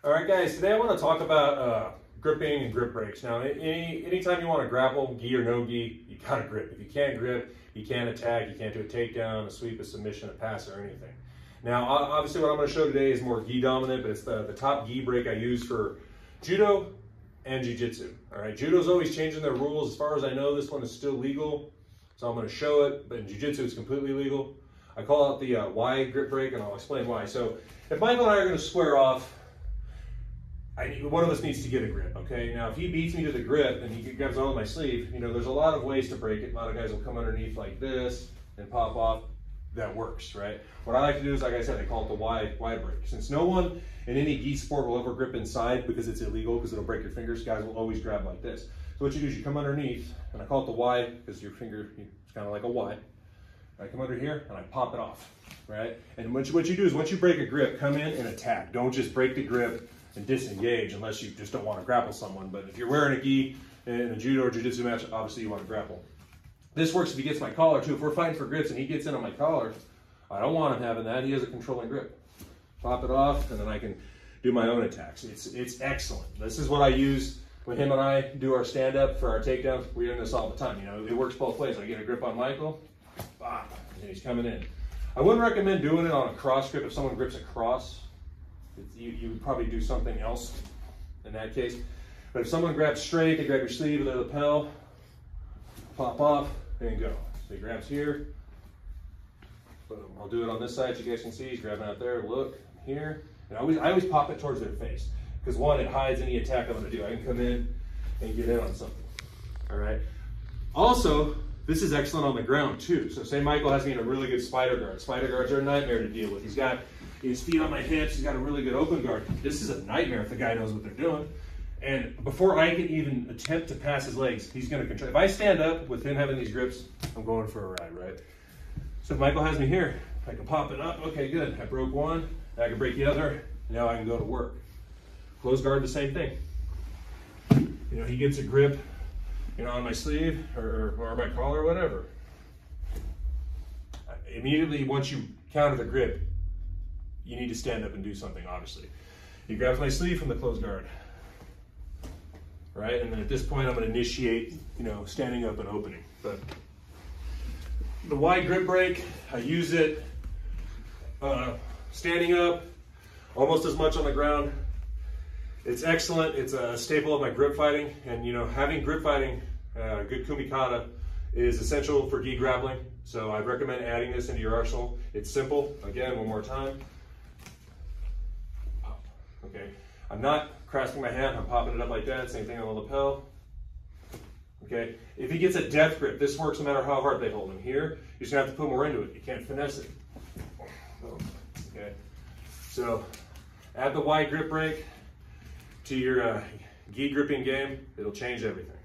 All right, guys, today I want to talk about gripping and grip breaks. Now, anytime you want to grapple, gi or no gi, you got to grip. If you can't grip, you can't attack, you can't do a takedown, a sweep, a submission, a pass, or anything. Now, obviously what I'm going to show today is more gi dominant, but it's the top gi break I use for judo and jiu-jitsu. All right, judo's always changing their rules. As far as I know, this one is still legal, so I'm going to show it, but in jiu-jitsu it's completely legal. I call it the Y grip break, and I'll explain why. So if Michael and I are going to square off, one of us needs to get a grip, okay? Now, if he beats me to the grip and he grabs onto my sleeve, you know, there's a lot of ways to break it. A lot of guys will come underneath like this and pop off. That works, right? What I like to do is, like I said, I call it the Y break. Since no one in any gi sport will ever grip inside because it's illegal, because it'll break your fingers, guys will always grab like this. So what you do is you come underneath, and I call it the Y because your finger, it's kind of like a Y. I come under here and I pop it off, right? And what you do is once you break a grip, come in and attack. Don't just break the grip and disengage unless you just don't want to grapple someone. But if you're wearing a gi in a judo or jiu-jitsu match, obviously you want to grapple. This works if he gets my collar too. If we're fighting for grips and he gets in on my collar, I don't want him having that. He has a controlling grip. Pop it off, and then I can do my own attacks. It's excellent. This is what I use when him and I do our stand-up for our takedowns. We do this all the time. You know, it works both ways. I get a grip on Michael, and he's coming in. I wouldn't recommend doing it on a cross grip. If someone grips across, you would probably do something else in that case. But if someone grabs straight, they grab your sleeve or their lapel, pop off, and go. So he grabs here. Boom. I'll do it on this side so you guys can see. He's grabbing out there. Look, here. And I always pop it towards their face. Because one, it hides any attack I'm going to do. I can come in and get in on something. All right. Also, this is excellent on the ground too. So say Michael has me in a really good spider guard. Spider guards are a nightmare to deal with. He's got his feet on my hips. He's got a really good open guard. This is a nightmare if the guy knows what they're doing. And before I can even attempt to pass his legs, he's going to control. If I stand up with him having these grips, I'm going for a ride, right? So if Michael has me here, I can pop it up. Okay, good. I broke one. I can break the other. Now I can go to work. Close guard, the same thing. You know, he gets a grip, you know, on my sleeve or my collar or whatever. Immediately, once you counter the grip, you need to stand up and do something, obviously. He grabs my sleeve from the closed guard, right? And then at this point, I'm going to initiate, you know, standing up and opening. But the Y grip break, I use it standing up, almost as much on the ground. It's excellent. It's a staple of my grip fighting. And, you know, having grip fighting, good kumikata, is essential for gi grappling. So I recommend adding this into your arsenal. It's simple. Again, one more time. Okay, I'm not grasping my hand, I'm popping it up like that, same thing on the lapel. Okay, if he gets a death grip, this works no matter how hard they hold him. Here, you're just gonna have to put more into it. You can't finesse it. Okay, so add the Y grip break to your gi gripping game. It'll change everything.